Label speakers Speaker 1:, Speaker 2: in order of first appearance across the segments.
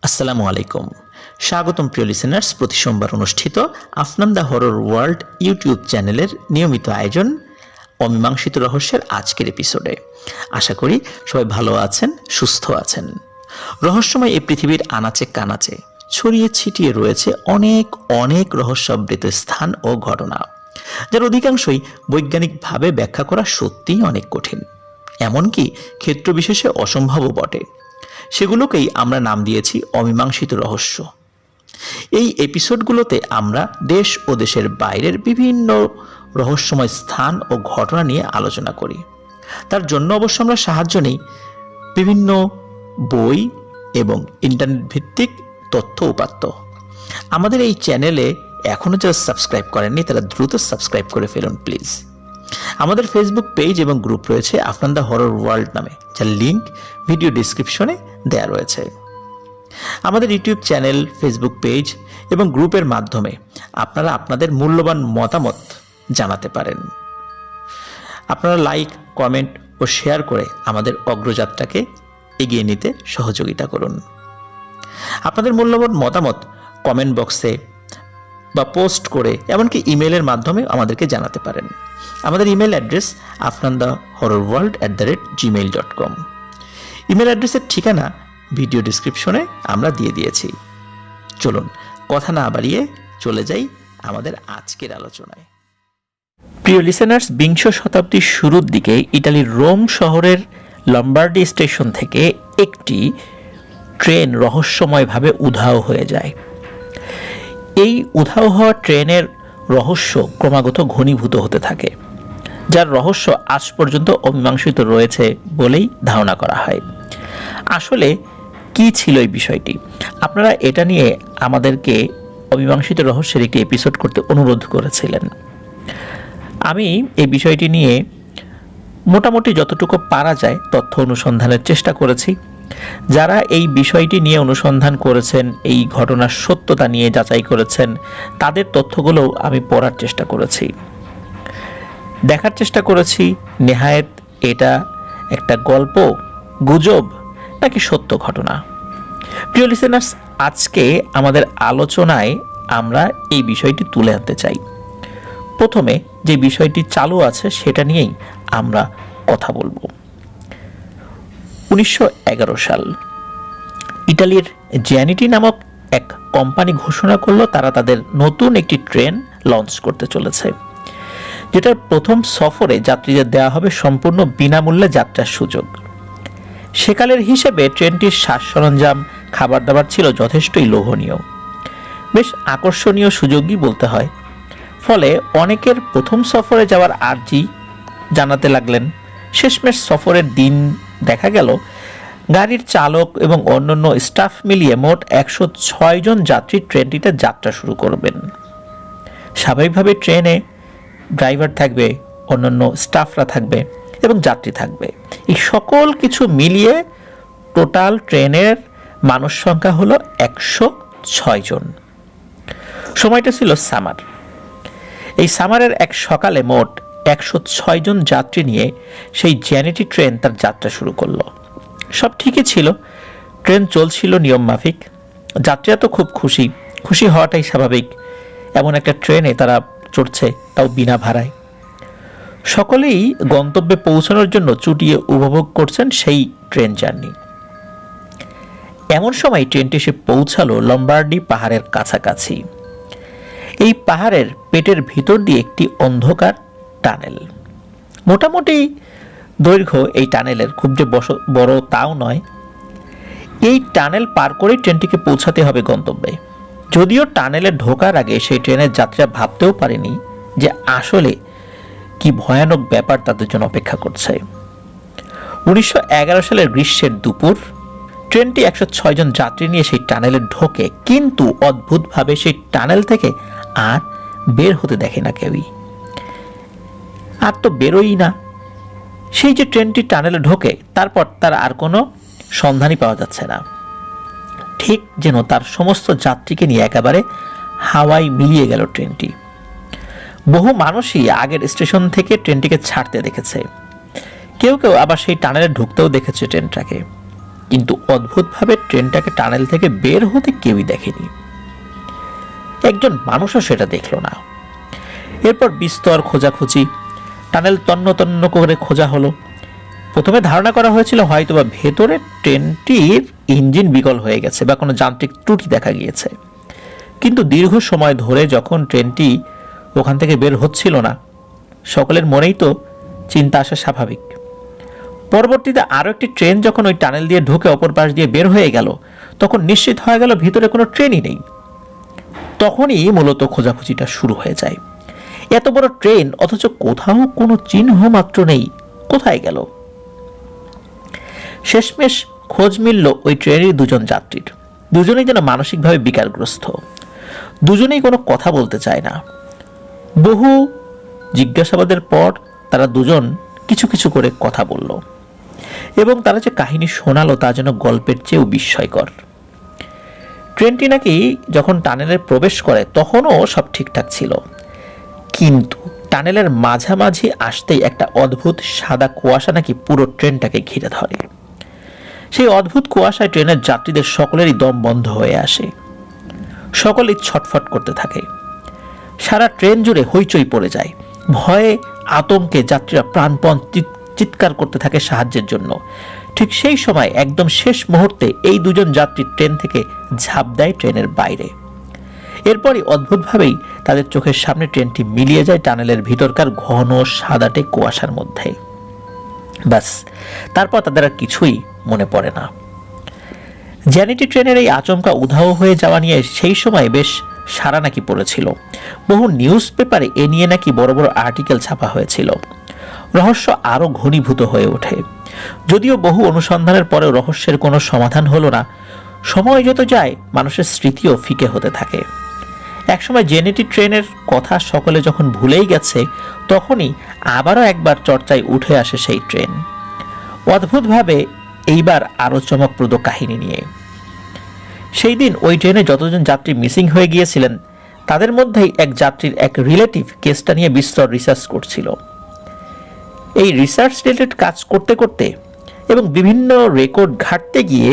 Speaker 1: আসসালামু আলাইকুম। স্বাগতম প্রিয় লিসেনার্স, প্রতি সোমবার অনুষ্ঠিত Afnan the horror world YouTube চ্যানেলের নিয়মিত আয়োজন অমীমাংসিত রহস্যের আজকের এপিসোডে। আশা করি সবাই ভালো আছেন, সুস্থ আছেন। রহস্যময় এই পৃথিবীর আনাচে কানাচে ছড়িয়ে ছিটিয়ে রয়েছে অনেক অনেক রহস্যাবৃত স্থান ও ঘটনা, যার অধিকাংশই বৈজ্ঞানিকভাবে ব্যাখ্যা করা সত্যিই অনেক কঠিন, এমনকি ক্ষেত্রবিশেষে অসম্ভবও বটে। সেগুলোকেই আমরা নাম দিয়েছি অমীমাংসিত রহস্য। এই এপিসোডগুলোতে আমরা দেশ ও দেশের বাইরের বিভিন্ন রহস্যময় স্থান ও ঘটনা নিয়ে আলোচনা করি। তার জন্য অবশ্য আমরা সাহায্য নিই বিভিন্ন বই এবং ইন্টারনেট ভিত্তিক তথ্য উপাত্ত। আমাদের এই চ্যানেলে এখনও যারা সাবস্ক্রাইব করেননি তারা দ্রুত সাবস্ক্রাইব করে ফেলুন প্লিজ। আমাদের ফেসবুক পেজ এবং গ্রুপ রয়েছে আফনান দ্য হরর ওয়ার্ল্ড নামে, যার লিঙ্ক ভিডিও ডিসক্রিপশনে দেয়া রয়েছে। আমাদের ইউটিউব চ্যানেল, ফেসবুক পেজ এবং গ্রুপের মাধ্যমে আপনারা আপনাদের মূল্যবান মতামত জানাতে পারেন। আপনারা লাইক, কমেন্ট ও শেয়ার করে আমাদের অগ্রযাত্রাকে এগিয়ে নিতে সহযোগিতা করুন। আপনাদের মূল্যবান মতামত কমেন্ট বক্সে বা পোস্ট করে, এমনকি ইমেলের মাধ্যমে আমাদেরকে জানাতে পারেন। আমাদের ইমেল অ্যাড্রেস afnandahorrorworld@gmail.com। ইমেল অ্যাড্রেসের ঠিকানা ভিডিও ডিসক্রিপশনে আমরা দিয়ে দিয়েছি। চলুন কথা না বাড়িয়ে চলে যাই আমাদের আজকের আলোচনায়। প্রিয় লিসেনার্স, বিংশ শতাব্দীর শুরুর দিকে ইটালির রোম শহরের লম্বার্ডি স্টেশন থেকে একটি ট্রেন রহস্যময়ভাবে উধাও হয়ে যায়। এই উধাও হওয়া ট্রেনের রহস্য ক্রমাগত ঘনীভূত হতে থাকে, যার রহস্য আজ পর্যন্ত অমীমাংসিত রয়েছে বলেই ধারণা করা হয়। আসলে কি ছিল এই বিষয়টি? আপনারা এটা নিয়ে আমাদেরকে অমীমাংসিত রহস্যের একটি এপিসোড করতে অনুরোধ করেছিলেন। আমি এই বিষয়টি নিয়ে মোটামুটি যতটুকু পারা যায় তথ্য অনুসন্ধানের চেষ্টা করেছি। যারা এই বিষয়টি নিয়ে অনুসন্ধান করেছেন, এই ঘটনার সত্যতা নিয়ে যাচাই করেছেন, তাদের তথ্যগুলোও আমি পড়ার চেষ্টা করেছি, দেখার চেষ্টা করেছি নেহায়েত এটা একটা গল্প, গুজব নাকি সত্য ঘটনা। প্রিয় লিসেনার্স, আজকে আমাদের আলোচনায় আমরা এই বিষয়টি তুলে আনতে চাই। প্রথমে যে বিষয়টি চালু আছে সেটা নিয়েই আমরা কথা বলবো। 1911 সাল ইটালির জ্যানিটি নামক এক কোম্পানি ঘোষণা করলো তারা তাদের নতুন একটি ট্রেন লঞ্চ করতে চলেছে, যেটার প্রথম সফরে যাত্রীদের দেওয়া হবে সম্পূর্ণ বিনামূল্যে যাত্রার সুযোগ। সেকালের হিসেবে ট্রেনটির সাজ সরঞ্জাম, খাবার দাবার ছিল যথেষ্টই লোভনীয়, বেশ আকর্ষণীয় সুযোগই বলতে হয়। ফলে অনেকের প্রথম সফরে যাওয়ার আর্জি জানাতে লাগলেন। শেষমেশ সফরের দিন দেখা গেল গাড়ির চালক এবং অন্যান্য স্টাফ মিলিয়ে মোট 106 জন যাত্রী ট্রেনটিতে যাত্রা শুরু করবেন। স্বাভাবিকভাবে ট্রেনে ড্রাইভার থাকবে, অন্যান্য স্টাফরা থাকবে এবং যাত্রী থাকবে। এই সকল কিছু মিলিয়ে টোটাল ট্রেনের মানুষ সংখ্যা হলো 106 জন। সময়টা ছিল সামার। এই সামারের এক সকালে মোট 106 জন যাত্রী নিয়ে সেই জ্যানিটি ট্রেন তার যাত্রা শুরু করলো। সব ঠিকই ছিল, ট্রেন চলছিল নিয়ম মাফিক। যাত্রীরা তো খুব খুশি হওয়াটাই স্বাভাবিক। এমন একটা ট্রেনে তারা চড়ছে, তাও বিনা ভাড়ায়। সকলেই গন্তব্যে পৌঁছানোর জন্য চুটিয়ে উপভোগ করছেন সেই ট্রেন জার্নি। এমন সময় ট্রেনটি এসে পৌঁছালো লম্বার্ডি পাহাড়ের কাছাকাছি। এই পাহাড়ের পেটের ভিতর দিয়ে একটি অন্ধকার টানেল। মোটামুটি দৈর্ঘ্য এই টানেলের, খুব যে বড় তাও নয়। এই টানেল পার করে ট্রেনটিকে পৌঁছাতে হবে গন্তব্যে। যদিও টানেলে ঢোকার আগে সেই ট্রেনের যাত্রীরা ভাবতেও পারেনি যে আসলে কি ভয়ানক ব্যাপার তাদের জন্য অপেক্ষা করছে। 1911 সালের গ্রীষ্মের দুপুর ট্রেনটি 106 জন যাত্রী নিয়ে সেই টানেলে ঢোকে, কিন্তু অদ্ভুতভাবে সেই টানেল থেকে আর বের হতে দেখে না কেউই। আর তো বেরোই না। সেই যে ট্রেনটি টানেলে ঢোকে, তারপর তার আর কোনো সন্ধানই পাওয়া যাচ্ছে না। ঠিক যেন তার সমস্ত যাত্রীকে নিয়ে একেবারে হাওয়ায় মিলিয়ে গেল ট্রেনটি। বহু মানুষই আগের স্টেশন থেকে ট্রেনটিকে ছাড়তে দেখেছে, কেউ কেউ আবার সেই টানেলে ঢুকতেও দেখেছে ট্রেনটাকে। কিন্তু অদ্ভুতভাবে ট্রেনটাকে টানেল থেকে বের হতে কেউই দেখেনি। একজন মানুষও সেটা দেখল না। এরপর বিস্তর খোঁজাখুঁজি, টানেল তন্ন তন্ন করে খোঁজা হলো। প্রথমে ধারণা করা হয়েছিল হয়তোবা ভেতরে ট্রেনটির ইঞ্জিন বিকল হয়ে গেছে বা কোনো যান্ত্রিক ত্রুটি দেখা গিয়েছে। কিন্তু দীর্ঘ সময় ধরে যখন ট্রেনটি ওখান থেকে বের হচ্ছিল না, সকলের মনেই তো চিন্তা আসা স্বাভাবিক। পরবর্তীতে আরও একটি ট্রেন যখন ওই টানেল দিয়ে ঢুকে অপর পাশ দিয়ে বের হয়ে গেল, তখন নিশ্চিত হয়ে গেল ভিতরে কোনো ট্রেনই নেই। তখনই মূলত খোঁজাখুঁজিটা শুরু হয়ে যায়। এত বড় ট্রেন, অথচ কোথাও কোনো চিহ্ন মাত্র নেই, কোথায় গেল? শেষমেশ খোঁজ মিলল ওই ট্রেনের দুজন যাত্রীর। দুজনেই যেন মানসিকভাবে বিকারগ্রস্ত, দুজনেই কোনো কথা বলতে চায় না। বহু জিজ্ঞাসাবাদের পর তারা দুজন কিছু কিছু করে কথা বলল, এবং তারা যে কাহিনী শোনালো তা যেন গল্পের চেয়েও বিস্ময়কর। ট্রেনটি নাকি যখন টানেলে প্রবেশ করে তখনও সব ঠিকঠাক ছিল, কিন্তু টানেলের মাঝামাঝি আসতেই একটা অদ্ভুত সাদা কুয়াশা নাকি পুরো ট্রেনটাকে ঘিরে ধরে। সেই অদ্ভুত কুয়াশায় ট্রেনের যাত্রীদের সকলেরই দম বন্ধ হয়ে আসে, সকলেই ছটফট করতে থাকে। সারা ট্রেন জুড়ে হইচই পড়ে যায়। ভয়ে আতঙ্কে যাত্রীরা প্রাণপণ চিৎকার করতে থাকে সাহায্যের জন্য। ঠিক সেই সময় একদম শেষ মুহূর্তে এই দুজন যাত্রী ট্রেন থেকে ঝাঁপ দেয় ট্রেনের বাইরে। এরপরই অদ্ভুতভাবেই তাদের চোখের সামনে ট্রেনটি মিলিয়ে যায় টানেলের ভিতরকার ঘন সাদাটে কুয়াশার মধ্যে। ব্যাস, তারপর তাদের আর কিছুই মনে পড়ে না। জ্যানিটি ট্রেনের এই আচমকা উধাও হয়ে যাওয়া নিয়ে সেই সময় বেশ সাড়া নাকি পড়েছিল। বহু নিউজ পেপারে এ নিয়ে নাকি বড় বড় আর্টিকেল ছাপা হয়েছিল। রহস্য আরো ঘনীভূত হয়ে ওঠে। যদিও বহু অনুসন্ধানের পরেও রহস্যের কোনো সমাধান হলো না, সময় যত যায় মানুষের স্মৃতিও ফিকে হতে থাকে। একসময় জেনেটি ট্রেনের কথা সকলে যখন ভুলেই গেছে, তখনই আবারও একবার চর্চায় উঠে আসে সেই ট্রেন, অদ্ভুতভাবে এইবার আরো চমকপ্রদ কাহিনী নিয়ে। সেই দিন ওই ট্রেনে যতজন যাত্রী মিসিং হয়ে গিয়েছিলেন, তাদের মধ্যেই এক যাত্রীর এক রিলেটিভ কেসটা নিয়ে বিস্তর রিসার্চ করছিল। এই রিসার্চ রিলেটেড কাজ করতে করতে এবং বিভিন্ন রেকর্ড ঘাঁটতে গিয়ে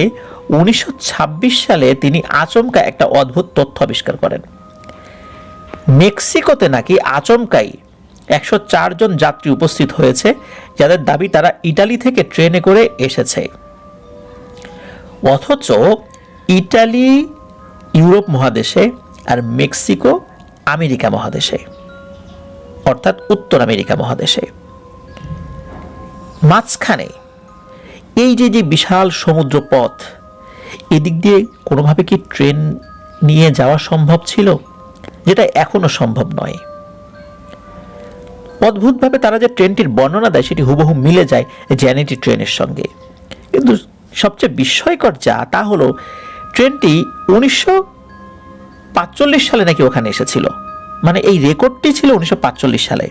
Speaker 1: 1926 সালে তিনি আচমকা একটা অদ্ভুত তথ্য আবিষ্কার করেন। মেক্সিকোতে নাকি আচমকাই 104 জন যাত্রী উপস্থিত হয়েছে, যাদের দাবি তারা ইটালি থেকে ট্রেনে করে এসেছে। অথচ ইটালি ইউরোপ মহাদেশে আর মেক্সিকো আমেরিকা মহাদেশে, অর্থাৎ উত্তর আমেরিকা মহাদেশে। মাঝখানে এই যে বিশাল সমুদ্র পথ, এদিক দিয়ে কোনোভাবে কি ট্রেন নিয়ে যাওয়া সম্ভব ছিল, যেটা এখনো সম্ভব নয়। অদ্ভুতভাবে তারা যে ট্রেনটির বর্ণনা দেয় সেটি হুবহু মিলে যায় জ্যানিটি ট্রেনের সঙ্গে। কিন্তু সবচেয়ে বিস্ময়কর তা হলো ট্রেনটি 1945 সালে নাকি ওখানে এসেছিল। মানে এই রেকর্ডটি ছিল 1945 সালে।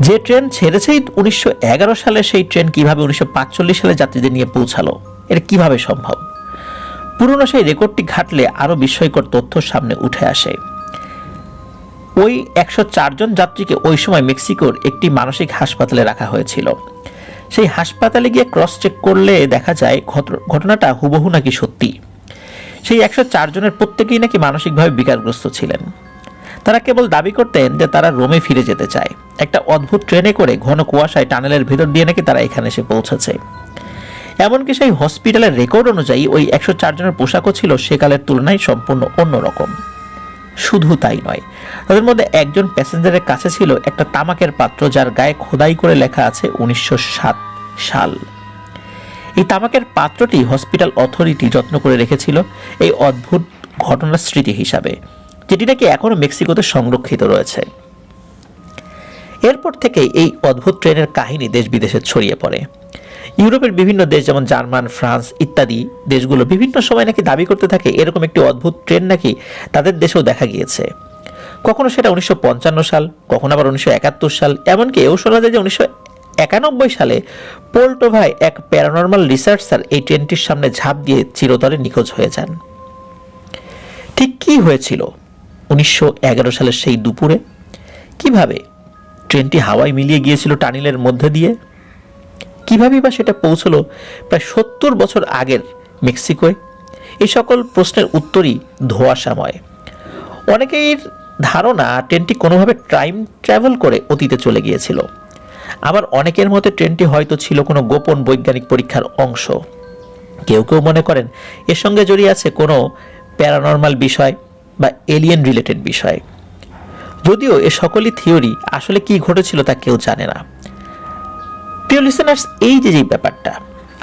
Speaker 1: যে ট্রেন ছেড়েছে 1911 সালে, সেই ট্রেন কিভাবে 1945 সালে যাত্রীদের নিয়ে পৌঁছালো, এটা কিভাবে সম্ভব? পুরনো সেই রেকর্ডটি ঘাটলে আরো বিস্ময়কর তথ্য সামনে উঠে আসে। ওই 104 জন যাত্রীকে ওই সময় মেক্সিকোর একটি মানসিক হাসপাতালে রাখা হয়েছিল। সেই হাসপাতালে গিয়ে ক্রস চেক করলে দেখা যায় ঘটনাটা হুবহু নাকি সত্যি। সেই 104 জনের প্রত্যেকেই নাকি মানসিকভাবে বিকারগ্রস্ত ছিলেন। তারা কেবল দাবি করতেন যে তারা রোমে ফিরে যেতে চায়। একটা অদ্ভুত ট্রেনে করে ঘন কুয়াশায় টানেলের ভিতর দিয়ে নাকি তারা এখানে এসে পৌঁছেছে। এমনকি সেই হসপিটালের রেকর্ড অনুযায়ী ওই 104 জনের পোশাকও ছিল সেকালের তুলনায় সম্পূর্ণ অন্যরকম। শুধু তাই নয়, তাদের মধ্যে একজন প্যাসেঞ্জারের কাছে ছিল একটা তামাকের পাত্র, যার গায়ে খোদাই করে লেখা আছে 1907 সাল। এই তামাকের পাত্রটি হসপিটাল অথরিটি যত্ন করে রেখেছিল এই অদ্ভুত ঘটনার স্মৃতি হিসাবে, যেটি নাকি এখনো মেক্সিকোতে সংরক্ষিত রয়েছে। এরপর থেকে এই অদ্ভুত ট্রেনের কাহিনী দেশ বিদেশে ছড়িয়ে পড়ে। ইউরোপের বিভিন্ন দেশ যেমন জার্মান, ফ্রান্স ইত্যাদি দেশগুলো বিভিন্ন সময় নাকি দাবি করতে থাকে এরকম একটি অদ্ভুত ট্রেন নাকি তাদের দেশেও দেখা গিয়েছে। কখনো সেটা 1955 সাল, কখনো আবার 1971 সাল, এমনকি এও শোনা যায় যে 1991 সালে পোল্টোভায় এক প্যারানর্মাল রিসার্চার এই ট্রেনটির সামনে ঝাঁপ দিয়ে চিরতরে নিখোঁজ হয়ে যান। ঠিক কি হয়েছিল 1911 সালের সেই দুপুরে? কিভাবে ট্রেনটি হাওয়ায় মিলিয়ে গিয়েছিল টানেলের মধ্যে দিয়ে? কিভাবে বা সেটা পৌঁছলো প্রায় 70 বছর আগের মেক্সিকোয়? এই সকল প্রশ্নের উত্তরই ধোঁয়াশাময়। অনেকের ধারণা ট্রেনটি কোনোভাবে টাইম ট্রাভেল করে অতীতে চলে গিয়েছিল। আবার অনেকের মতে ট্রেনটি হয়তো ছিল কোনো গোপন বৈজ্ঞানিক পরীক্ষার অংশ। কেউ কেউ মনে করেন এর সঙ্গে জড়িয়ে আছে কোনো প্যারানর্মাল বিষয় বা এলিয়েন রিলেটেড বিষয়। যদিও এ সকলই থিওরি, আসলে কি ঘটেছিল তা কেউ জানে না। প্রিয় লিসেনার্স, এই যে ব্যাপারটা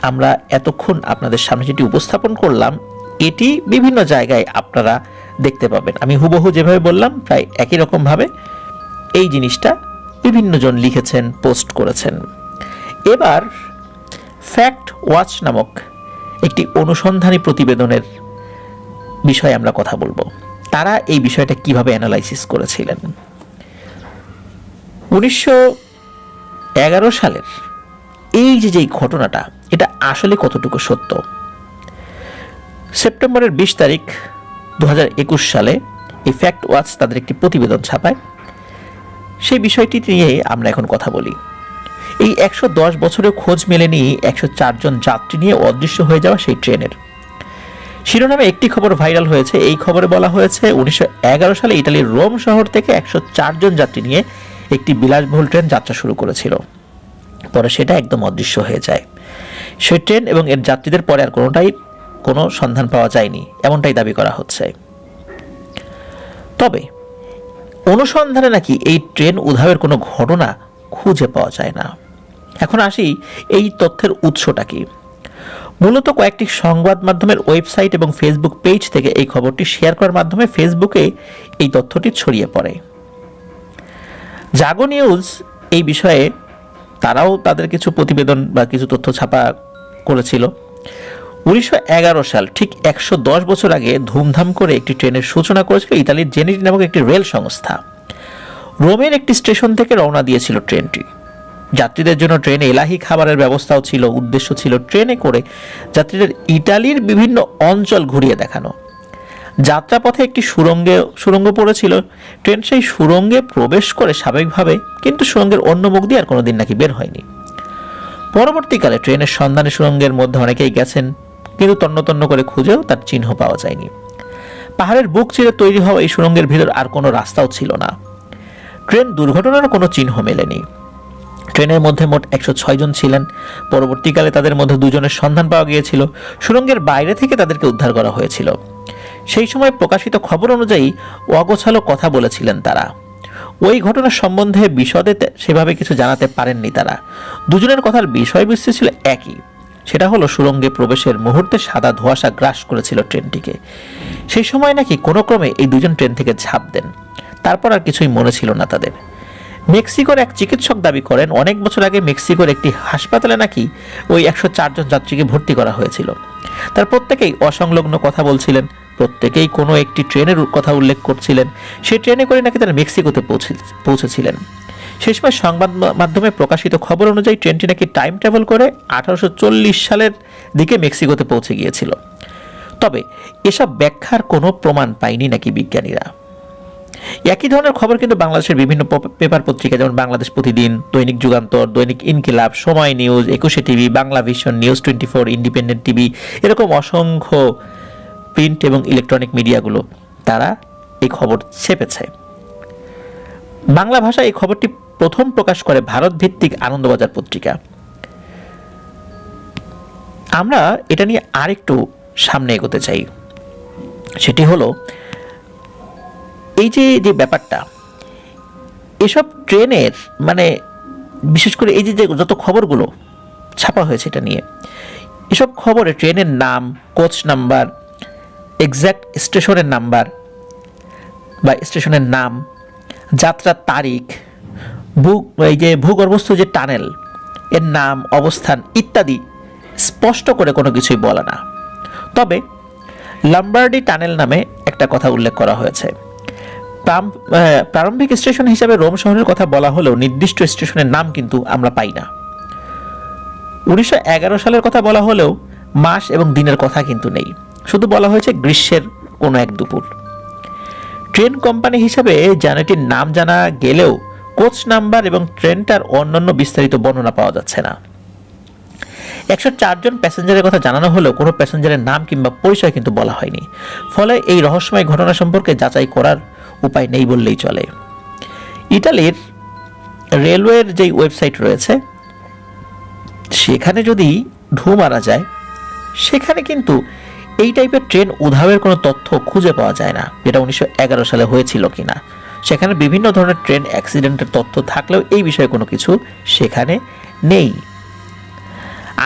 Speaker 1: আমরা এতক্ষণ আপনাদের সামনে যেটি উপস্থাপন করলাম, এটি বিভিন্ন জায়গায় আপনারা দেখতে পাবেন। আমি হুবহু যেভাবে বললাম প্রায় একই রকমভাবে এই জিনিসটা বিভিন্ন জন লিখেছেন, পোস্ট করেছেন। এবার ফ্যাক্ট ওয়াচ নামক একটি অনুসন্ধানী প্রতিবেদনের বিষয়ে আমরা কথা বলবো। তারা এই বিষয়টা কিভাবে অ্যানালাইসিস করেছিলেন। 1911 সালের এই যে ঘটনাটা, এটা আসলে কতটুকু সত্য? সেপ্টেম্বরের 20 তারিখ 2021 সালে এই ফ্যাক্ট ওয়াচ তাদের একটি প্রতিবেদন ছাপায়। সেই বিষয়টি নিয়ে আমরা এখন কথা বলি। এই 110 বছরেও খোঁজ মেলেনি 104 জন যাত্রী নিয়ে অদৃশ্য হয়ে যাওয়া সেই ট্রেনের। শিরোনামে একটি খবর ভাইরাল হয়েছে। এই খবরে বলা হয়েছে 1911 সালে ইটালির রোম শহর থেকে 104 জন যাত্রী নিয়ে একটি বিলাসবহুল ট্রেন যাত্রা শুরু করেছিল। পরে সেটা একদম অদৃশ্য হয়ে যায়। সেই ট্রেন এবং এর যাত্রীদের পরে আর কোনো সন্ধান পাওয়া যায়নি, এমনটাই দাবি করা হচ্ছে। তবে অনুসন্ধানে নাকি এই ট্রেন উধাবের কোনো ঘটনা খুঁজে পাওয়া যায় না। এখন আসি এই তথ্যের উৎসটা কি। মূলত কয়েকটি সংবাদ মাধ্যমের ওয়েবসাইট এবং ফেসবুক পেজ থেকে এই খবরটি শেয়ার করার মাধ্যমে ফেসবুকে এই তথ্যটি ছড়িয়ে পড়ে। জাগো নিউজ এই বিষয়ে তারাও তাদের কিছু প্রতিবেদন বা কিছু তথ্য ছাপা করেছিল। 1911 সাল, ঠিক 110 বছর আগে ধুমধাম করে একটি ট্রেনের সূচনা করেছিল ইতালির জেনেটি নামক একটি রেল সংস্থা। রোমের একটি স্টেশন থেকে রওনা দিয়েছিল ট্রেনটি। যাত্রীদের জন্য ট্রেনে এলাহি খাবারের ব্যবস্থাও ছিল। উদ্দেশ্য ছিল ট্রেনে করে যাত্রীদের ইটালির বিভিন্ন অঞ্চল ঘুরিয়ে দেখানো। যাত্রাপথে একটি সুড়ঙ্গ পড়েছিল। ট্রেন সেই সুড়ঙ্গে প্রবেশ করে স্বাভাবিকভাবে, কিন্তু সুড়ঙ্গের অন্য মুখ দিয়ে আর কোনোদিন নাকি বের হয়নি। পরবর্তীকালে ট্রেনের সন্ধানে সুড়ঙ্গের মধ্যে অনেকেই গেছেন, কিন্তু তন্ন করে খুঁজেও তার চিহ্ন পাওয়া যায়নি। পাহাড়ের বুক চিরে তৈরি হওয়া এই সুড়ঙ্গের ভিতর আর কোনো রাস্তাও ছিল না। ট্রেন দুর্ঘটনারও কোনো চিহ্ন মেলেনি। ট্রেনের মধ্যে মোট 106 জন ছিলেন। পরবর্তীকালে তাদের মধ্যে 2 জনের সন্ধান পাওয়া গিয়েছিল। সুড়ঙ্গের বাইরে থেকে তাদেরকে উদ্ধার করা হয়েছিল। সেই সময় প্রকাশিত খবর অনুযায়ী অগোছালো কথা বলেছিলেন তারা। ওই ঘটনার সম্বন্ধে বিশদে সেভাবে কিছু জানাতে পারেননি তারা। 2 জনের কথার বিষয়বস্তু ছিল একই। সেটা হলো সুড়ঙ্গে প্রবেশের মুহূর্তে সাদা ধোঁয়াশা গ্রাস করেছিল ট্রেনটিকে। সেই সময় নাকি কোনো ক্রমে এই 2 জন ট্রেন থেকে ঝাঁপ দেন। তারপর আর কিছুই মনে ছিল না তাদের। মেক্সিকোর এক চিকিৎসক দাবি করেন অনেক বছর আগে মেক্সিকোর একটি হাসপাতালে নাকি ওই 104 জন যাত্রীকে ভর্তি করা হয়েছিল। তার প্রত্যেকেই অসংলগ্ন কথা বলছিলেন, প্রত্যেকেই কোনো একটি ট্রেনের কথা উল্লেখ করছিলেন। সেই ট্রেনে করে নাকি তারা মেক্সিকোতে পৌঁছেছিলেন। সেই সময় সংবাদ মাধ্যমে প্রকাশিত খবর অনুযায়ী ট্রেনটি নাকি টাইম ট্রাভেল করে 1840 সালের দিকে মেক্সিকোতে পৌঁছে গিয়েছিল। তবে এসব ব্যাখ্যার কোনো প্রমাণ পায়নি নাকি বিজ্ঞানীরা। একই ধরনের খবর কিন্তু বাংলাদেশের বিভিন্ন পেপার পত্রিকা, যেমন বাংলাদেশ প্রতিদিন, দৈনিক যুগান্তর, দৈনিক ইনকিলাব, সময় news, 21 TV, Bangla vision, news 24, independent TV, এরকম অসংখ্য প্রিন্ট এবং ইলেকট্রনিক মিডিয়াগুলো তারা এই খবর ছেপেছে। বাংলা ভাষায় এই খবরটি প্রথম প্রকাশ করে ভারত ভিত্তিক আনন্দবাজার পত্রিকা। আমরা এটা নিয়ে আরেকটু সামনে এগোতে চাই। সেটি হলো এই যে ব্যাপারটা, এসব ট্রেনের মানে বিশেষ করে এই যে যত খবরগুলো ছাপা হয়েছে এটা নিয়ে, এসব খবরে ট্রেনের নাম, কোচ নাম্বার, এক্স্যাক্ট স্টেশনের নাম্বার বা স্টেশনের নাম, যাত্রার তারিখ, এই যে ভূগর্ভস্থ যে টানেল এর নাম, অবস্থান ইত্যাদি স্পষ্ট করে কোনো কিছুই বলে না। তবে লাম্বার্ডি টানেল নামে একটা কথা উল্লেখ করা হয়েছে। প্রারম্ভিক স্টেশন হিসাবে রোম শহরের কথা বলা হলেও নির্দিষ্ট স্টেশনের নাম কিন্তু আমরা পাই না। 1911 সালের কথা বলা হলেও মাস এবং দিনের কথা কিন্তু নেই, শুধু বলা হয়েছে গ্রীষ্মের কোনো এক দুপুর। ট্রেন কোম্পানি হিসাবে জার্নিটির নাম জানা গেলেও কোচ নাম্বার এবং ট্রেনটার অন্যান্য বিস্তারিত বর্ণনা পাওয়া যাচ্ছে না। 104 জন প্যাসেঞ্জারের কথা জানানো হলেও কোনো প্যাসেঞ্জারের নাম কিংবা পরিচয় কিন্তু বলা হয়নি। ফলে এই রহস্যময় ঘটনা সম্পর্কে যাচাই করার উপায় নেই বললেই চলে। ইটালির রেলওয়ের যেই ওয়েবসাইট রয়েছে সেখানে যদি ঢু মারা যায়, সেখানে কিন্তু এই টাইপের ট্রেন উধাবের কোনো তথ্য খুঁজে পাওয়া যায় না, যেটা 1911 সালে হয়েছিল কিনা। সেখানে বিভিন্ন ধরনের ট্রেন অ্যাক্সিডেন্টের তথ্য থাকলেও এই বিষয়ে কোনো কিছু সেখানে নেই।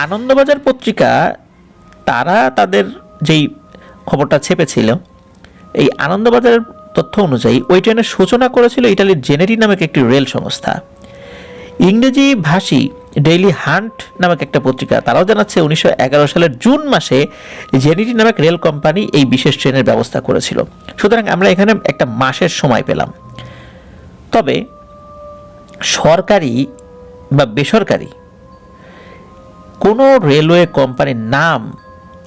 Speaker 1: আনন্দবাজার পত্রিকা তারা তাদের যেই খবরটা ছেপেছিল, এই আনন্দবাজারের তথ্য অনুযায়ী ওই ট্রেনের সূচনা করেছিল ইটালির জেনেটি নামক একটি রেল সংস্থা। ইংরেজি ভাষী ডেইলি হান্ট নামক একটা পত্রিকা তারাও জানাচ্ছে 1911 সালের জুন মাসে জেনেটি নামক রেল কোম্পানি এই বিশেষ ট্রেনের ব্যবস্থা করেছিল। সুতরাং আমরা এখানে একটা মাসের সময় পেলাম। তবে সরকারি বা বেসরকারি কোনো রেলওয়ে কোম্পানির নাম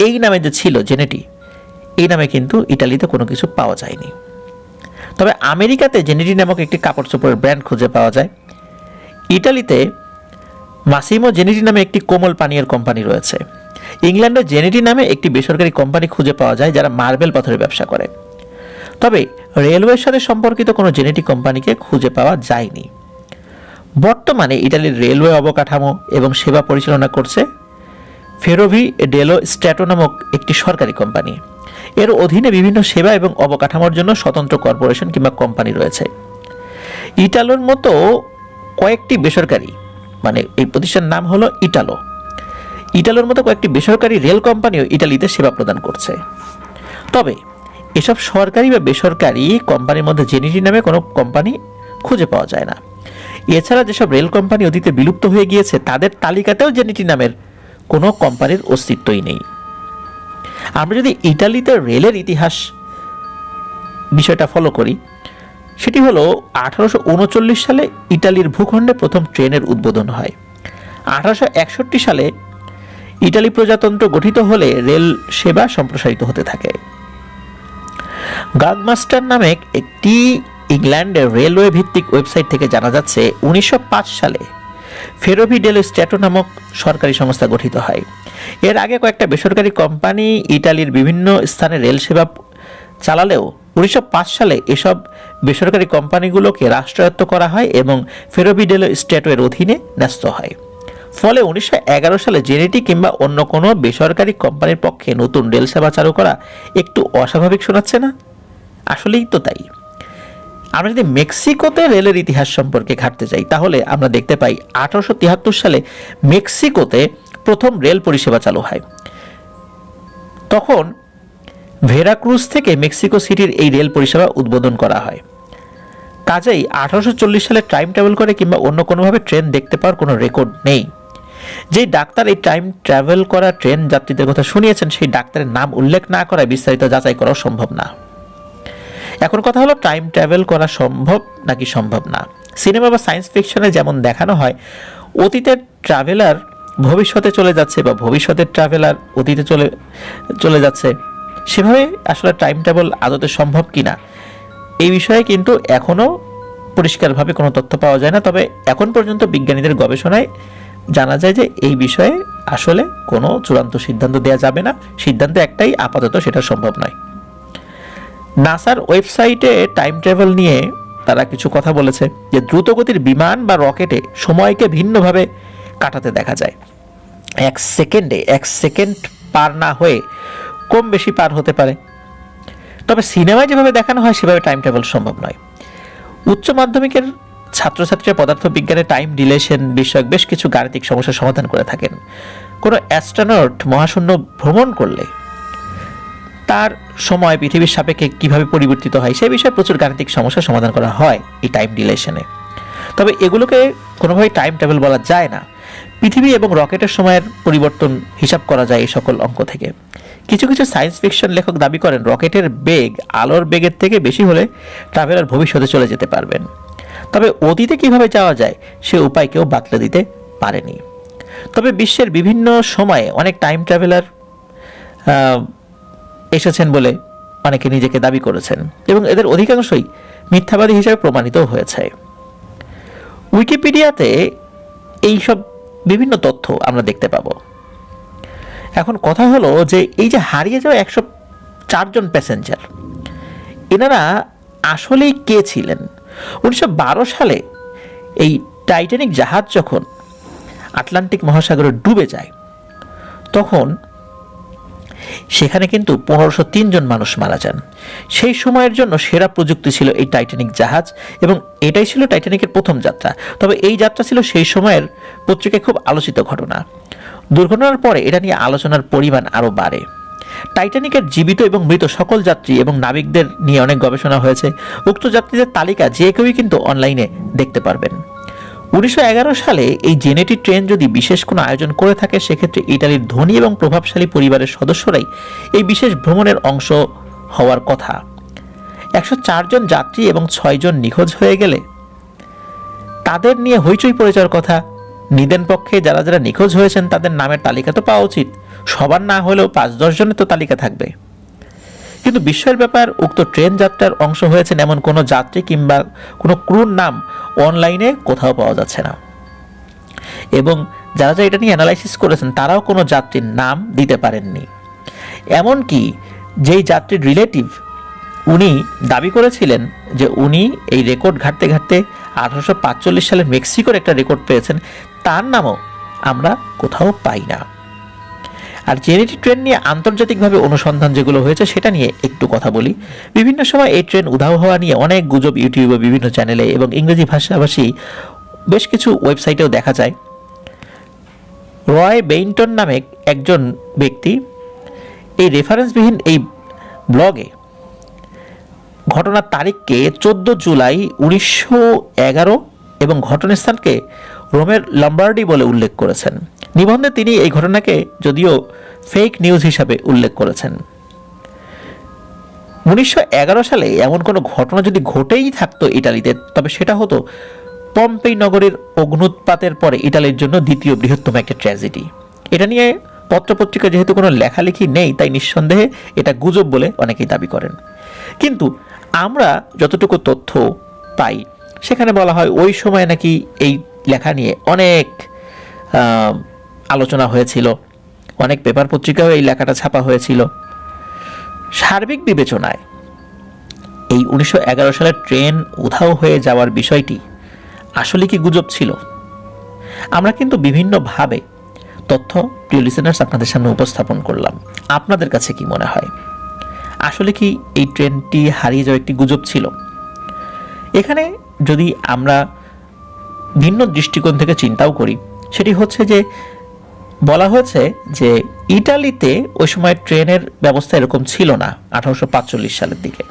Speaker 1: এই নামে যে ছিল জেনেটি, এই নামে কিন্তু ইটালিতে কোনো কিছু পাওয়া যায়নি। তবে আমেরিকাতে জেনেটি নামক একটি কাপড় চোপড়ের ব্র্যান্ড খুঁজে পাওয়া যায়। ইটালিতে মাসিমো জেনেটি নামে একটি কোমল পানীয়ের কোম্পানি রয়েছে। ইংল্যান্ডে জেনেটি নামে একটি বেসরকারি কোম্পানি খুঁজে পাওয়া যায় যারা মার্বেল পাথরের ব্যবসা করে। তবে রেলওয়ের সাথে সম্পর্কিত কোনো জেনেটি কোম্পানিকে খুঁজে পাওয়া যায়নি। বর্তমানে ইটালির রেলওয়ে অবকাঠামো এবং সেবা পরিচালনা করছে ফেরোভি ডেলো স্ট্যাটো নামক একটি সরকারি কোম্পানি। এর অধীনে বিভিন্ন সেবা এবং অবকাঠামোর জন্য স্বতন্ত্র কর্পোরেশন কিংবা কোম্পানি রয়েছে। ইটালোর মতো কয়েকটি বেসরকারি, মানে এই প্রতিষ্ঠানের নাম হলো ইটালোর মতো কয়েকটি বেসরকারি রেল কোম্পানিও ইটালিতে সেবা প্রদান করছে। তবে এসব সরকারি বা বেসরকারি কোম্পানির মধ্যে জেনেটি নামে কোনো কোম্পানি খুঁজে পাওয়া যায় না। এছাড়া যেসব রেল কোম্পানি অতীতে বিলুপ্ত হয়ে গিয়েছে তাদের তালিকাতেও জেনেটি নামের কোনো কোম্পানির অস্তিত্বই নেই। আমরা যদি ইটালিতে রেলের ইতিহাস বিষয়টা ফলো করি, সেটি হলো 1839 সালে ইটালির ভূখণ্ডে প্রথম ট্রেনের উদ্বোধন হয়। 1861 সালে ইটালি প্রজাতন্ত্র গঠিত হলে রেল সেবা সম্প্রসারিত হতে থাকে। গাগমাস্টার নামে একটি ইংল্যান্ডের রেলওয়ে ভিত্তিক ওয়েবসাইট থেকে জানা যাচ্ছে 1905 সালে ফেরোভি ডেলো স্ট্যাটো নামক সরকারি সংস্থা গঠিত হয়। এর আগে কয়েকটা বেসরকারি কোম্পানি ইটালির বিভিন্ন স্থানে রেল সেবা চালালেও 1905 সালে এসব বেসরকারি কোম্পানিগুলোকে রাষ্ট্রায়ত্ত করা হয় এবং ফেরোভি ডেলো স্ট্যাটো এর অধীনে ন্যস্ত হয়। ফলে 1911 সালে জেনেটি কিংবা অন্য কোনো বেসরকারি কোম্পানির পক্ষে নতুন রেল সেবা চালু করা একটু অস্বাভাবিক শোনাচ্ছে না? আসলেই তো তাই। আমরা যদি মেক্সিকোতে রেলের ইতিহাস সম্পর্কে ঘাটতে যাই, তাহলে আমরা দেখতে পাই 1873 সালে মেক্সিকোতে প্রথম রেল পরিষেবা চালু হয়। তখন ভেরাক্রুজ থেকে মেক্সিকো সিটির এই রেল পরিষেবা উদ্বোধন করা হয়। কাজেই 1840 সালে টাইম ট্রাভেল করে কিংবা অন্য কোনোভাবে ট্রেন দেখতে পাওয়ার কোনো রেকর্ড নেই। যেই ডাক্তার এই টাইম ট্রাভেল করা ট্রেন যাত্রীদের কথা শুনিয়েছেন, সেই ডাক্তারের নাম উল্লেখ না করায় বিস্তারিত যাচাই করাও সম্ভব না। এখন কথা হলো, টাইম ট্রাভেল করা সম্ভব নাকি সম্ভব না। সিনেমা বা সায়েন্স ফিকশনে যেমন দেখানো হয় অতীতের ট্রাভেলার ভবিষ্যতে চলে যাচ্ছে বা ভবিষ্যতের ট্রাভেলার অতীতে চলে যাচ্ছে, সেভাবে আসলে টাইম ট্রাভেল আদতে সম্ভব কিনা এই বিষয়ে কিন্তু এখনও পরিষ্কারভাবে কোনো তথ্য পাওয়া যায় না। তবে এখন পর্যন্ত বিজ্ঞানীদের গবেষণায় জানা যায় যে এই বিষয়ে আসলে কোনো চূড়ান্ত সিদ্ধান্ত দেওয়া যাবে না। সিদ্ধান্ত একটাই, আপাতত সেটা সম্ভব নয়। নাসার ওয়েবসাইটে টাইম ট্রাভেল নিয়ে তারা কিছু কথা বলেছে যে দ্রুতগতির বিমান বা রকেটে সময়কে ভিন্নভাবে কাটাতে দেখা যায়। এক সেকেন্ড পার না হয়ে কম বেশি পার হতে পারে। তবে সিনেমায় যেভাবে দেখানো হয় সেভাবে টাইম ট্রাভেল সম্ভব নয়। উচ্চ মাধ্যমিকের ছাত্রছাত্রীরা পদার্থবিজ্ঞানে টাইম ডিলেশন বিষয়ক বেশ কিছু গাণিতিক সমস্যার সমাধান করে থাকেন। কোনো অ্যাস্ট্রোনট মহাশূন্য ভ্রমণ করলে তার সময় পৃথিবীর সাপেক্ষে কিভাবে পরিবর্তিত হয় সে বিষয়ে প্রচুর গাণিতিক সমস্যার সমাধান করা হয় এই টাইম ডিলেশনে। তবে এগুলোকে কোনোভাবেই টাইম ট্রাভেল বলা যায় না। পৃথিবী এবং রকেটের সময়ের পরিবর্তন হিসাব করা যায় এই সকল অঙ্ক থেকে। কিছু কিছু সায়েন্স ফিকশন লেখক দাবি করেন রকেটের বেগ আলোর বেগের থেকে বেশি হলে ট্রাভেলার ভবিষ্যতে চলে যেতে পারবেন। তবে অতীতে কিভাবে যাওয়া যায় সে উপায় কেউ বাতলে দিতে পারেনি। তবে বিশ্বের বিভিন্ন সময়ে অনেক টাইম ট্রাভেলার এসেছেন বলে অনেকে নিজেকে দাবি করেছেন এবং এদের অধিকাংশই মিথ্যাবাদী হিসেবে প্রমাণিত হয়েছে। উইকিপিডিয়াতে এইসব বিভিন্ন তথ্য আমরা দেখতে পাবো। এখন কথা হলো যে এই যে হারিয়ে যাওয়া 104 জন প্যাসেঞ্জার, এনারা আসলেই কে ছিলেন? 1912 সালে এই টাইটানিক জাহাজ যখন আটলান্টিক মহাসাগরে ডুবে যায়, তখন সেখানে কিন্তু 1503 জন মানুষ মারা যান। সেই সময়ের জন্য সেরা প্রযুক্তি ছিল এই টাইটানিক জাহাজ, এবং এটাই ছিল টাইটানিকের প্রথম যাত্রা। তবে এই যাত্রা ছিল সেই সময়ের পত্রিকায় খুব আলোচিত ঘটনা। দুর্ঘটনার পরে এটা নিয়ে আলোচনার পরিমাণ আরও বাড়ে। টাইটানিকের জীবিত এবং মৃত সকল যাত্রী এবং নাবিকদের নিয়ে অনেক গবেষণা হয়েছে। উক্ত যাত্রীদের তালিকা যে কেউই কিন্তু অনলাইনে দেখতে পারবেন। 1911 সালে এই জেনেটি ট্রেন যদি বিশেষ কোনো আয়োজন করে থাকে, সেক্ষেত্রে ইটালির ধনী এবং প্রভাবশালী পরিবারের সদস্যরাই এই বিশেষ ভ্রমণের অংশ হওয়ার কথা। 104 জন যাত্রী এবং 6 জন নিখোঁজ হয়ে গেলে তাদের নিয়ে হইচই পড়ে যাওয়ার কথা। নিদেন পক্ষে যারা যারা নিখোঁজ হয়েছেন তাদের নামের তালিকা তো পাওয়া উচিত, সবার না হলেও 5-10 জনের তো তালিকা থাকবে। কিন্তু বিস্ময়ের ব্যাপার, উক্ত ট্রেন যাত্রার অংশ হয়েছেন এমন কোনো যাত্রী কিংবা কোনো ক্রুর নাম অনলাইনে কোথাও পাওয়া যাচ্ছে না, এবং যারা যারা এটা নিয়ে অ্যানালাইসিস করেছেন তারাও কোনো যাত্রীর নাম দিতে পারেননি। এমনকি যেই যাত্রীর রিলেটিভ, উনি দাবি করেছিলেন যে উনি এই রেকর্ড ঘাঁটতে ঘাঁটতে 1845 সালে মেক্সিকোর একটা রেকর্ড পেয়েছেন, তার নামও আমরা কোথাও পাই না। আর জেনেটি ট্রেন নিয়ে আন্তর্জাতিকভাবে অনুসন্ধান যেগুলো হয়েছে সেটা নিয়ে একটু কথা বলি। বিভিন্ন সময় এই ট্রেন উধাও হওয়া নিয়ে অনেক গুজব ইউটিউবে, বিভিন্ন চ্যানেলে এবং ইংরেজি ভাষাভাষী বেশ কিছু ওয়েবসাইটেও দেখা যায়। রয় বেইনটন নামে একজন ব্যক্তি এই রেফারেন্সবিহীন এই ব্লগে ঘটনার তারিখকে 14 জুলাই 1911 এবং ঘটনাস্থানকে রোমের লম্বার্ডি বলে উল্লেখ করেছেন। নিবন্ধে তিনি এই ঘটনাকে যদিও ফেক নিউজ হিসাবে উল্লেখ করেছেন। 1911 সালে এমন কোনো ঘটনা যদি ঘটেই থাকতো ইটালিতে, তবে সেটা হতো পম্পেই নগরীর অগ্নুৎপাতের পরে ইটালির জন্য দ্বিতীয় বৃহত্তম একটা ট্র্যাজেডি। এটা নিয়ে পত্রপত্রিকা যেহেতু কোনো লেখালেখি নেই, তাই নিঃসন্দেহে এটা গুজব বলে অনেকেই দাবি করেন। কিন্তু আমরা যতটুকু তথ্য পাই সেখানে বলা হয় ওই সময় নাকি এই লেখা নিয়ে অনেক আলোচনা হয়েছিল, অনেক পেপার পত্রিকাও এই লেখাটা ছাপা হয়েছিল। সার্বিক বিবেচনায় এই 1911 সালের ট্রেন উধাও হয়ে যাওয়ার বিষয়টি আসলে কি গুজব ছিল? আমরা কিন্তু বিভিন্নভাবে তথ্য, প্রিয় লিসেনার্স, আপনাদের সামনে উপস্থাপন করলাম। আপনাদের কাছে কি মনে হয়, আসলে কি এই ট্রেনটি হারিয়ে যাওয়া একটি গুজব ছিল? এখানে যদি আমরা ভিন্ন দৃষ্টিকোণ থেকে চিন্তাও করি, সেটি হচ্ছে যে বলা হয়েছে যে ইটালিতে ওই সময় ট্রেনের ব্যবস্থা এরকম ছিল না 1845 সালের দিকে।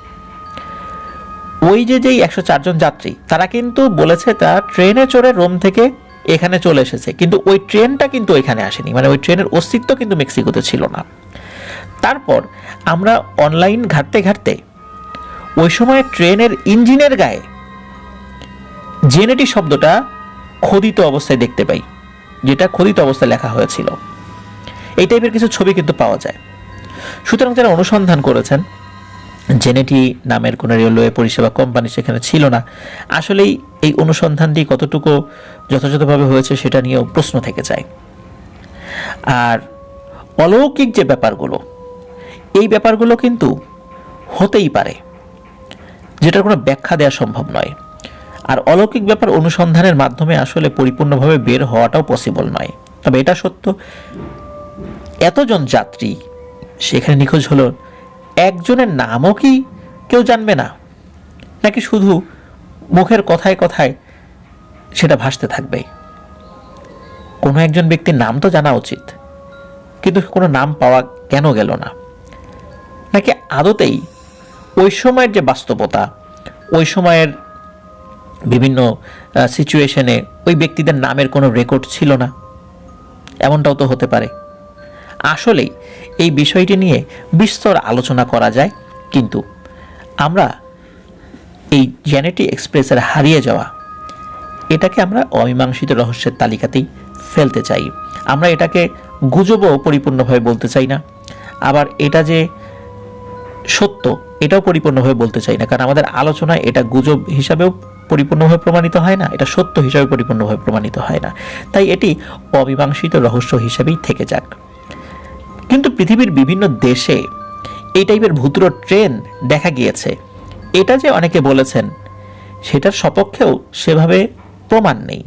Speaker 1: ওই যে 104 জন যাত্রী, তারা কিন্তু বলেছে তারা ট্রেনে চড়ে রোম থেকে এখানে চলে এসেছে, কিন্তু ওই ট্রেনটা কিন্তু এখানে আসেনি, মানে ওই ট্রেনের অস্তিত্ব কিন্তু মেক্সিকোতে ছিল না। তারপর আমরা অনলাইন ঘাঁটতে ঘাঁটতে ওই সময় ট্রেনের ইঞ্জিনের গায়ে জেনেটি শব্দটা খোদিত অবস্থায় দেখতে পাই, যেটা খোদিত অবস্থায় লেখা হয়েছিল। এই টাইপের কিছু ছবি কিন্তু পাওয়া যায়। সুতরাং যারা অনুসন্ধান করেছেন, জেনেটি নামের কোনো রেলওয়ে পরিষেবা কোম্পানি সেখানে ছিল না। আসলেই এই অনুসন্ধানটি কতটুকু যথাযথভাবে হয়েছে সেটা নিয়েও প্রশ্ন থেকে যায়। আর অলৌকিক যে ব্যাপারগুলো, এই ব্যাপারগুলো কিন্তু হতেই পারে, যেটার কোনো ব্যাখ্যা দেওয়া সম্ভব নয়। আর অলৌকিক ব্যাপার অনুসন্ধানের মাধ্যমে আসলে পরিপূর্ণভাবে বের হওয়াটাও পসিবল নয়। তবে এটা সত্য, এতজন যাত্রী সেখানে নিখোঁজ হলো, একজনের নামও কি কেউ জানবে না? নাকি শুধু মুখের কথায় কথায় সেটা ভাসতে থাকবে? কোনো একজন ব্যক্তির নাম তো জানা উচিত, কিন্তু কোনো নাম পাওয়া কেন গেল না? নাকি আদতেই ওই সময়ের যে বাস্তবতা, ওই সময়ের বিভিন্ন সিচুয়েশনে ওই ব্যক্তিদের নামের কোনো রেকর্ড ছিল না? এমনটাও তো হতে পারে। আসলেই এই বিষয়টি নিয়ে বিস্তর আলোচনা করা যায়, কিন্তু আমরা এই জেনেটি এক্সপ্রেসের হারিয়ে যাওয়া, এটাকে আমরা অমীমাংসিত রহস্যের তালিকাতেই ফেলতে চাই। আমরা এটাকে গুজবও পরিপূর্ণভাবে বলতে চাই না, আবার এটা যে সত্য এটাও পরিপূর্ণভাবে বলতে চাই না, কারণ আমাদের আলোচনায় এটা গুজব হিসাবেও পরিপূর্ণভাবে প্রমাণিত হয় না, এটা সত্য হিসাবে পরিপূর্ণভাবে প্রমাণিত হয় না। তাই এটি অমীমাংসিত রহস্য হিসাবেই থেকে যাক। কিন্তু পৃথিবীর বিভিন্ন দেশে এই টাইপের ভূতুড়ো ট্রেন দেখা গিয়েছে। এটা যে অনেকে বলেছেন সেটার সপক্ষেও সেভাবে প্রমাণ নেই,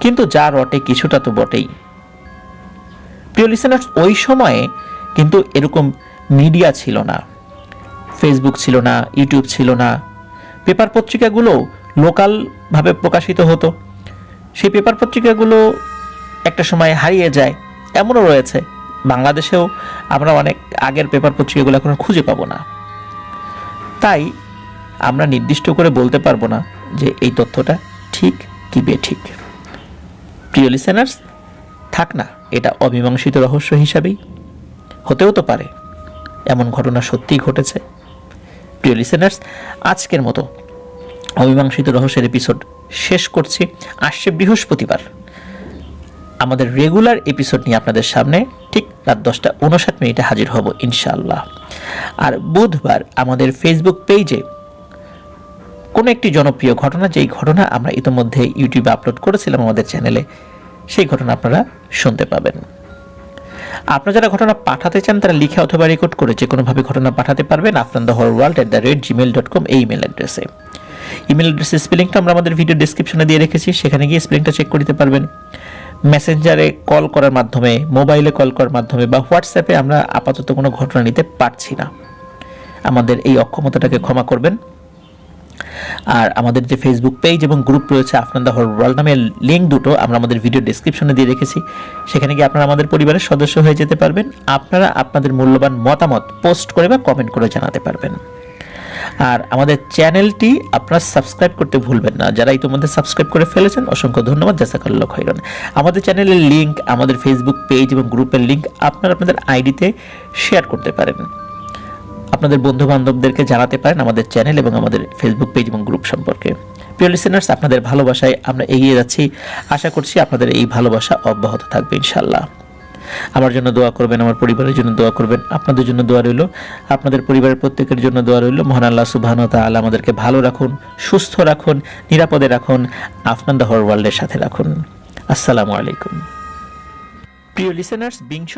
Speaker 1: কিন্তু যা রটে কিছুটা তো বটেই। প্রিয় লিসেনার্স, ওই সময়ে কিন্তু এরকম মিডিয়া ছিল না, ফেসবুক ছিল না, ইউটিউব ছিল না। পেপার পত্রিকাগুলো লোকালভাবে প্রকাশিত হতো। সেই পেপার পত্রিকাগুলো একটা সময় হারিয়ে যায়, এমনও রয়েছে। বাংলাদেশেও আমরা অনেক আগের পেপার পত্রিকাগুলো এখন খুঁজে পাবো না। তাই আমরা নির্দিষ্ট করে বলতে পারবো না যে এই তথ্যটা ঠিক কি বেঠিক। প্রিয় লিসেনার্স, থাক না, এটা অমীমাংসিত রহস্য হিসাবেই হতেও তো পারে এমন ঘটনা সত্যিই ঘটেছে। প্রিয় লিসেনার্স, আজকের মতো অমীমাংসিত রহস্যের এপিসোড শেষ করছি। আসছে বৃহস্পতিবার আমাদের রেগুলার এপিসোড নিয়ে আপনাদের সামনে ঠিক রাত 10:59 হাজির হব ইনশাআল্লাহ। আর বুধবার আমাদের ফেসবুক পেজে কোনো একটি জনপ্রিয় ঘটনা, যেই ঘটনা আমরা ইতিমধ্যে ইউটিউবে আপলোড করেছিলাম আমাদের চ্যানেলে, সেই ঘটনা আপনারা শুনতে পাবেন। আপনারা যারা ঘটনা পাঠাতে চান তারা লিখে অথবা রেকর্ড করে যে কোনোভাবে ঘটনা পাঠাতে পারবেন afnandahourworld@gmail.com এই ইমেল অ্যাড্রেসে। ইমেল অ্যাড্রেসের স্পেলিংটা আমরা আমাদের ভিডিও ডেসক্রিপশনে দিয়ে রেখেছি, সেখানে গিয়ে স্পেলিংটা চেক করে নিতে পারবেন। মেসেঞ্জারে কল করার মাধ্যমে, মোবাইলে কল করার মাধ্যমে বা হোয়াটসঅ্যাপে আমরা আপাতত কোনো ঘটনা নিতে পারছি না, আমাদের এই অক্ষমতাটাকে ক্ষমা করবেন। আর আমাদের যে ফেসবুক পেজ এবং গ্রুপ রয়েছে আফনান দা হরর ওয়ার্ল্ড নামের লিঙ্ক দুটো আমরা আমাদের ভিডিও ডেসক্রিপশনে দিয়ে রেখেছি, সেখানে গিয়ে আপনারা আমাদের পরিবারের সদস্য হয়ে যেতে পারবেন। আপনারা আপনাদের মূল্যবান মতামত পোস্ট করে বা কমেন্ট করে জানাতে পারবেন। আর আমাদের চ্যানেলটি আপনারা সাবস্ক্রাইব করতে ভুলবেন না। যারা ইতিমধ্যে সাবস্ক্রাইব করে ফেলেছেন অসংখ্য ধন্যবাদ, জাযাকাল্লাহু খাইরান। আমাদের চ্যানেলের লিঙ্ক, আমাদের ফেসবুক পেজ এবং গ্রুপের লিঙ্ক আপনারা আপনাদের আইডিতে শেয়ার করতে পারেন, আপনাদের বন্ধু বান্ধবদেরকে জানাতে পারেন আমাদের চ্যানেল এবং আমাদের ফেসবুক পেজ এবং গ্রুপ সম্পর্কে। প্রিয় লিসেনার্স, আপনাদের ভালোবাসায় আমরা এগিয়ে যাচ্ছি। আশা করছি আপনাদের এই ভালোবাসা অব্যাহত থাকবে ইনশাআল্লাহ। আমার জন্য দোয়া করবেন, আমার পরিবারের জন্য দোয়া করবেন, আপনাদের জন্য দোয়া রইল, আপনাদের পরিবারের প্রত্যেকের জন্য দোয়া রইল। মহান আল্লাহ সুবহানাহু ওয়া তাআলা আমাদেরকে ভালো রাখুন, সুস্থ রাখুন, নিরাপদে রাখুন, আফনান দা হরর ওয়ার্ল্ডের সাথে রাখুন। আসসালামু আলাইকুম। প্রিয় লিসেনার্স, বিংশ